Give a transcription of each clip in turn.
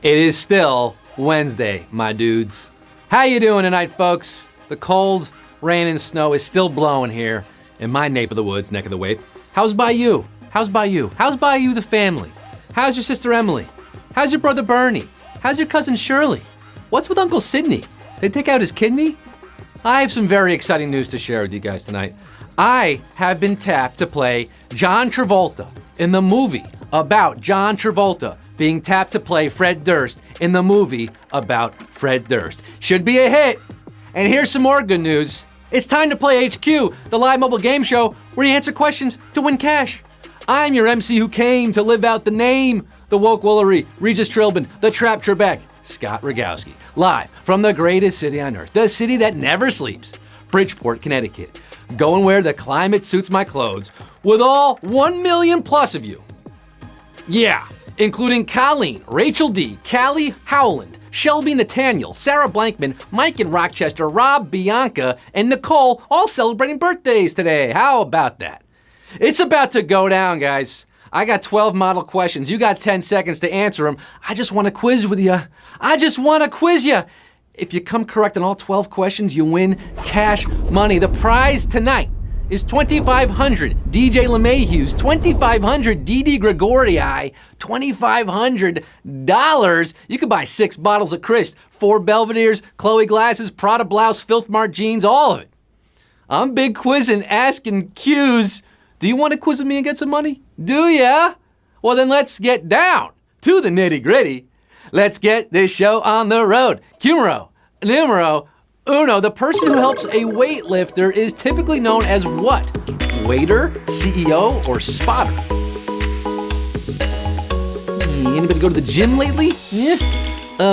It is still Wednesday, my dudes. How you doing tonight, folks? The cold, rain, and snow is still blowing here in my neck of the woods, neck of the wave. How's by you? How's by you? How's by you, the family? How's your sister Emily? How's your brother Bernie? How's your cousin Shirley? What's with Uncle Sidney? They take out his kidney? I have some very exciting news to share with you guys tonight. I have been tapped to play John Travolta in the movie about John Travolta being tapped to play Fred Durst in the movie about Fred Durst. Should be a hit. And here's some more good news. It's time to play HQ, the live mobile game show where you answer questions to win cash. I'm your MC who came to live out the name, the Woke Woolery, Regis Trilbin, the Trap Trebek, Scott Rogowski, live from the greatest city on earth, the city that never sleeps, Bridgeport, Connecticut. Going where the climate suits my clothes with all 1 million plus of you. Yeah, including Colleen, Rachel D, Callie Howland, Shelby Nathaniel, Sarah Blankman, Mike in Rochester, Rob, Bianca, and Nicole all celebrating birthdays today. How about that? It's about to go down, guys. I got 12 model questions. You got 10 seconds to answer them. I just want to quiz with you. I just want to quiz you. If you come correct on all 12 questions, you win cash money. The prize tonight is $2,500 DJ LeMahieu's, $2,500 Didi Gregorii, $2,500. You could buy 6 bottles of Chris, 4 Belvedere's, Chloe glasses, Prada blouse, Filth Mart jeans, all of it. I'm big quizzing, asking Q's. Do you want to quiz with me and get some money? Do ya? Well, then let's get down to the nitty gritty. Let's get this show on the road. Numero uno. The person who helps a weightlifter is typically known as what? Waiter, CEO, or spotter? Anybody go to the gym lately? Yeah.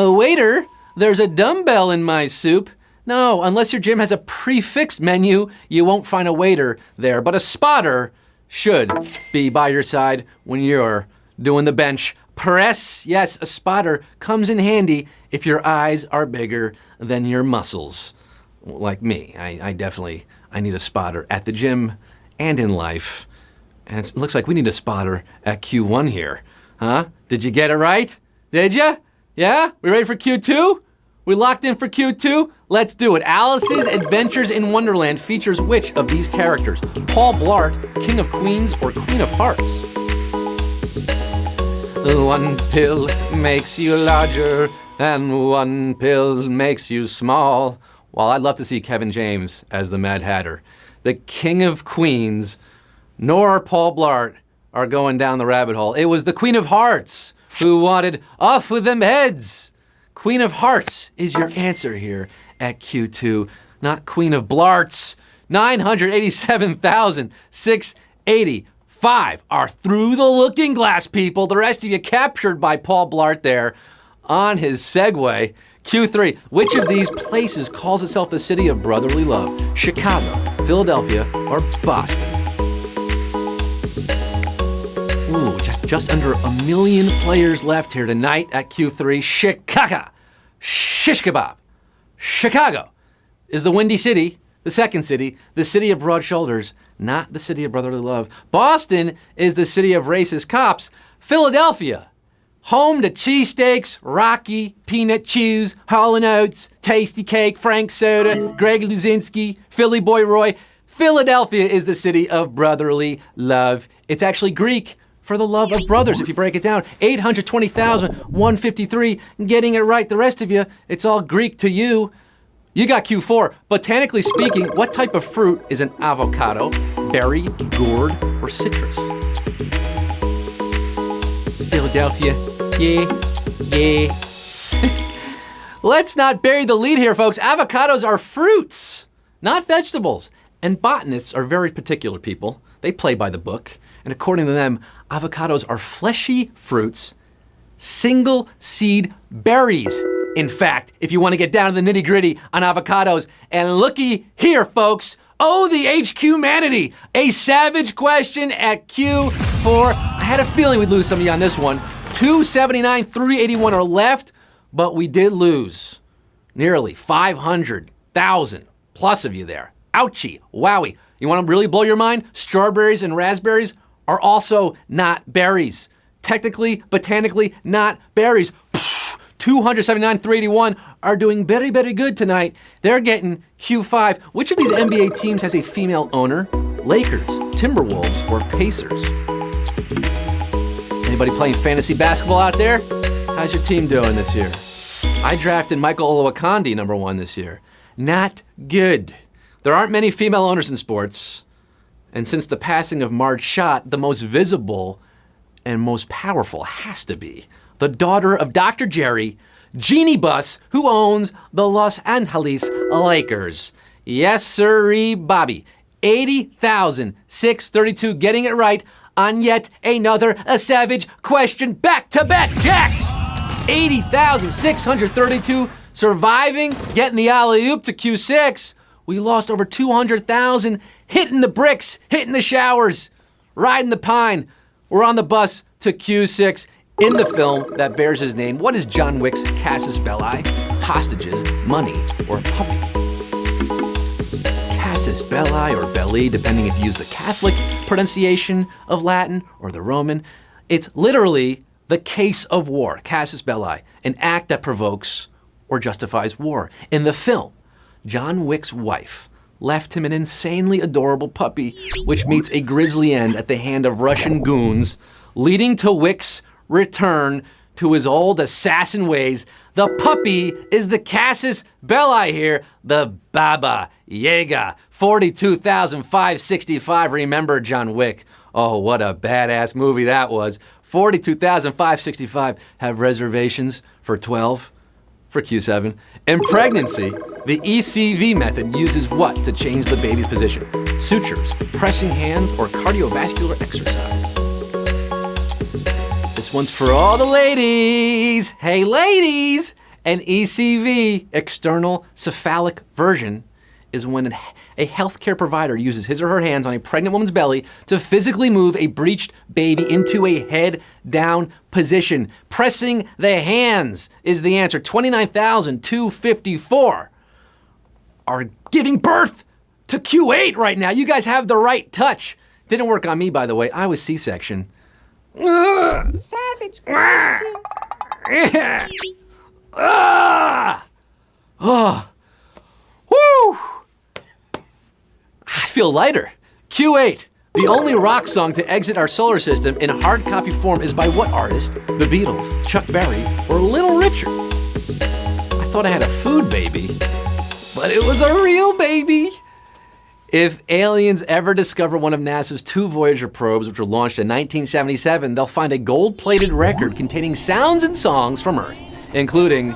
Waiter, there's a dumbbell in my soup. No, unless your gym has a prefixed menu, you won't find a waiter there. But a spotter should be by your side when you're doing the bench press. Yes, a spotter comes in handy if your eyes are bigger than your muscles. Like me, I need a spotter at the gym and in life. And it looks like we need a spotter at Q1 here. Huh? Did you get it right? Did ya? Yeah? We ready for Q2? We locked in for Q2? Let's do it. Alice's Adventures in Wonderland features which of these characters? Paul Blart, King of Queens, or Queen of Hearts? One pill makes you larger, and one pill makes you small. Well, I'd love to see Kevin James as the Mad Hatter. The King of Queens, nor Paul Blart are going down the rabbit hole. It was the Queen of Hearts who wanted off with them heads. Queen of Hearts is your answer here at Q2, not Queen of Blarts. 987,685 are through the looking glass, people. The rest of you captured by Paul Blart there on his Segway. Q3, which of these places calls itself the city of brotherly love? Chicago, Philadelphia, or Boston? Ooh, just under 1 million players left here tonight at Q3. Chicago. Shish kebab. Chicago is the Windy City, the second city, the city of broad shoulders, not the city of brotherly love. Boston is the city of racist cops. Philadelphia, home to cheesesteaks, Rocky, Peanut Chews, Hall & Oates, Tasty Cake, Frank Soda, Greg Luzinski, Philly Boy Roy. Philadelphia is the city of brotherly love. It's actually Greek for the love of brothers, if you break it down. 820,153, getting it right. The rest of you, it's all Greek to you. You got Q4. Botanically speaking, what type of fruit is an avocado, berry, gourd, or citrus? Philadelphia, yeah. Let's not bury the lead here, folks. Avocados are fruits, not vegetables. And botanists are very particular people. They play by the book. And according to them, avocados are fleshy fruits, single seed berries. In fact, if you want to get down to the nitty gritty on avocados, and looky here, folks. Oh, the HQ humanity. A savage question at Q4. I had a feeling we'd lose some of you on this one. 279, 381 are left, but we did lose nearly 500,000 plus of you there. Ouchie, wowie. You want to really blow your mind? Strawberries and raspberries are also not berries. Technically, botanically, not berries. Pfft, 279, 381 are doing very, very good tonight. They're getting Q5. Which of these NBA teams has a female owner? Lakers, Timberwolves, or Pacers? Anybody playing fantasy basketball out there? How's your team doing this year? I drafted Michael Olowokandi number 1 this year. Not good. There aren't many female owners in sports. And since the passing of Marge Schott, the most visible and most powerful has to be the daughter of Dr. Jerry, Jeannie Buss, who owns the Los Angeles Lakers. Yes, sirree, Bobby. 80,632 getting it right on yet another savage question. Back-to-back jacks! 80,632 surviving, getting the alley-oop to Q6. We lost over 200,000 hitting the bricks, hitting the showers, riding the pine. We're on the bus to Q6. In the film that bears his name, what is John Wick's casus belli? Hostages, money, or puppy? Casus belli or belli, depending if you use the Catholic pronunciation of Latin or the Roman. It's literally the case of war, casus belli, an act that provokes or justifies war. In the film, John Wick's wife left him an insanely adorable puppy, which meets a grisly end at the hand of Russian goons, leading to Wick's return to his old assassin ways. The puppy is the casus belli here, the Baba Yaga. 42,565. Remember John Wick. Oh, what a badass movie that was. 42,565. Have reservations for 12 for Q7. In pregnancy, the ECV method uses what to change the baby's position? Sutures, pressing hands, or cardiovascular exercise? This one's for all the ladies. Hey, ladies! An ECV, external cephalic version, is when a healthcare provider uses his or her hands on a pregnant woman's belly to physically move a breached baby into a head-down position. Pressing the hands is the answer. 29,254 are giving birth to Q8 right now. You guys have the right touch. Didn't work on me, by the way. I was C-section. Savage question. Oh. Woo! I feel lighter. Q8, the only rock song to exit our solar system in hard copy form is by what artist? The Beatles, Chuck Berry, or Little Richard? I thought I had a food baby, but it was a real baby. If aliens ever discover one of NASA's 2 Voyager probes, which were launched in 1977, they'll find a gold-plated record containing sounds and songs from Earth, including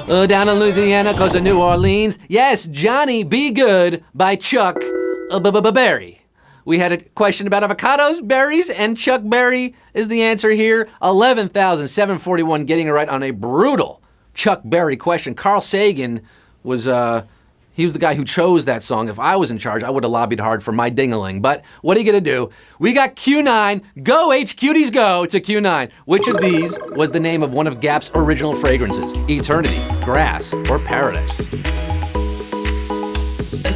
Down in Louisiana, Close to New Orleans. Yes, Johnny Be Good by Chuck Berry. We had a question about avocados, berries, and Chuck Berry is the answer here. 11,741 getting it right on a brutal Chuck Berry question. Carl Sagan was he was the guy who chose that song. If I was in charge, I would have lobbied hard for my ding-a-ling. But what are you gonna do? We got Q9. Go HQties go to Q9. Which of these was the name of one of Gap's original fragrances? Eternity, Grass, or Paradise?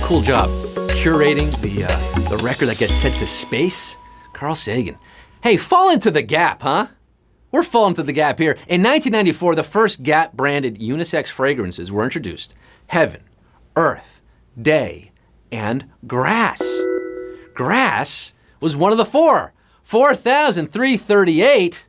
Cool job curating the record that gets sent to space. Carl Sagan. Hey, fall into the Gap, huh? We're falling into the Gap here. In 1994, the first Gap-branded unisex fragrances were introduced. Heaven, Earth, Day, and Grass. Grass was one of the 4. 4,338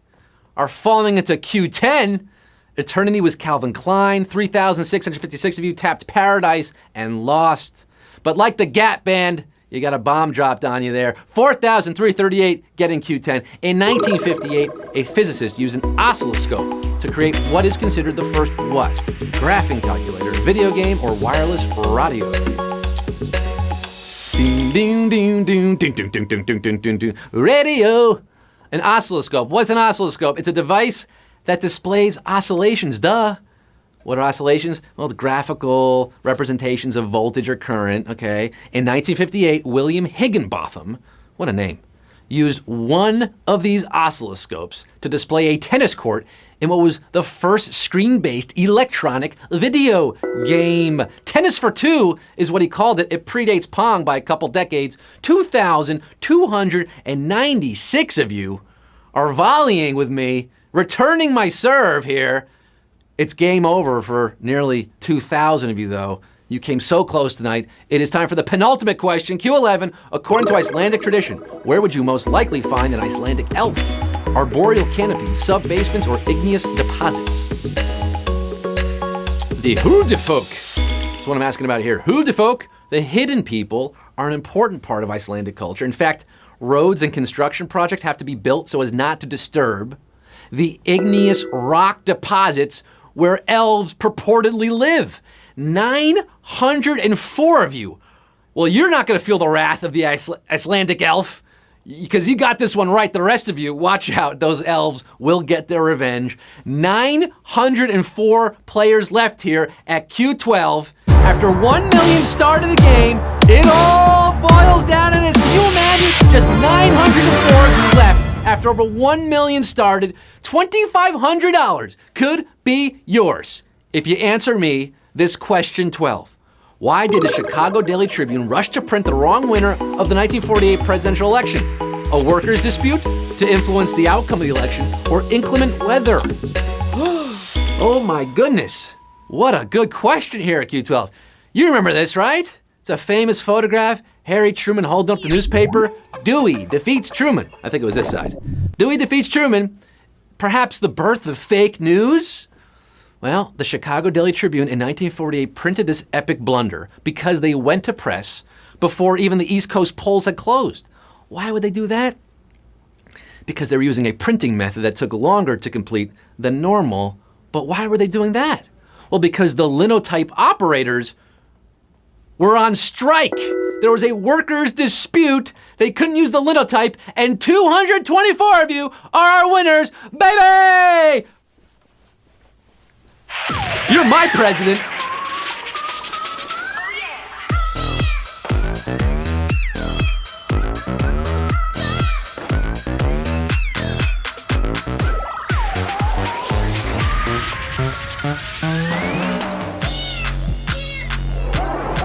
are falling into Q10. Eternity was Calvin Klein. 3,656 of you tapped Paradise and lost. But like the Gap band, you got a bomb dropped on you there. 4,338 getting Q10. In 1958, a physicist used an oscilloscope to create what is considered the first what? Graphing calculator, video game, or wireless radio? Ding, ding, ding, ding, ding, ding, ding, ding, ding, ding, ding. Radio. An oscilloscope. What's an oscilloscope? It's a device that displays oscillations, duh. What are oscillations? Well, the graphical representations of voltage or current, okay? In 1958, William Higginbotham, what a name, used one of these oscilloscopes to display a tennis court in what was the first screen-based electronic video game. Tennis for Two is what he called it. It predates Pong by a couple decades. 2,296 of you are volleying with me, returning my serve here. It's game over for nearly 2,000 of you, though. You came so close tonight. It is time for the penultimate question. Q11, according to Icelandic tradition, where would you most likely find an Icelandic elf? Arboreal canopies, sub-basements, or igneous deposits? The Huldufólk. That's what I'm asking about here. Huldufólk, the hidden people, are an important part of Icelandic culture. In fact, roads and construction projects have to be built so as not to disturb the igneous rock deposits where elves purportedly live. 904 of you. Well, you're not going to feel the wrath of the Icelandic elf because you got this one right. The rest of you, watch out. Those elves will get their revenge. 904 players left here at Q12. After 1 million start of the game, it all boils down to this. Can you imagine? Just 904 of you left after over 1 million started. $2,500 could be yours if you answer me this question 12. Why did the Chicago Daily Tribune rush to print the wrong winner of the 1948 presidential election? A workers' dispute to influence the outcome of the election, or inclement weather? Oh my goodness. What a good question here at Q12. You remember this, right? It's a famous photograph. Harry Truman holding up the newspaper. Dewey defeats Truman. I think it was this side. Dewey defeats Truman. Perhaps the birth of fake news? Well, the Chicago Daily Tribune in 1948 printed this epic blunder because they went to press before even the East Coast polls had closed. Why would they do that? Because they were using a printing method that took longer to complete than normal. But why were they doing that? Well, because the linotype operators were on strike. There was a workers' dispute. They couldn't use the linotype, and 224 of you are our winners, baby! You're my president.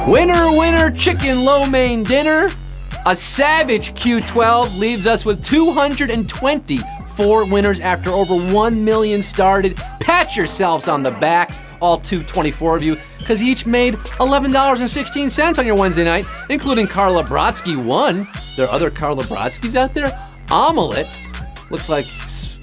Winner, winner, chicken lo mein dinner. A savage Q12 leaves us with 224 winners after over 1 million started. Pat yourselves on the backs, all 224 of you, because you each made $11.16 on your Wednesday night, including Carla Brodsky won. There are other Carla Brodskys out there. Omelette looks like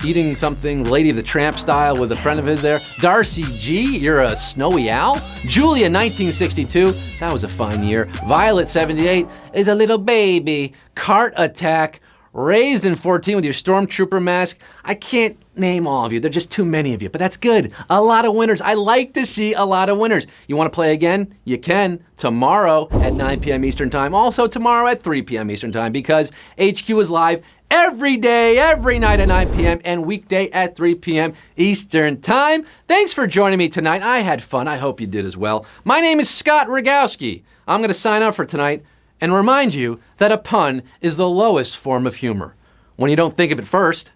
eating something Lady of the Tramp style with a friend of his there. Darcy G, you're a snowy owl. Julia 1962, that was a fine year. Violet 78 is a little baby. Cart Attack, Raisin 14 with your Stormtrooper mask. I can't name all of you, there are just too many of you, but that's good. A lot of winners. I like to see a lot of winners. You want to play again? You can tomorrow at 9 p.m. Eastern Time. Also tomorrow at 3 p.m. Eastern Time, because HQ is live every day, every night at 9 p.m. and weekday at 3 p.m. Eastern Time. Thanks for joining me tonight. I had fun. I hope you did as well. My name is Scott Rogowski. I'm going to sign up for tonight and remind you that a pun is the lowest form of humor. When you don't think of it first,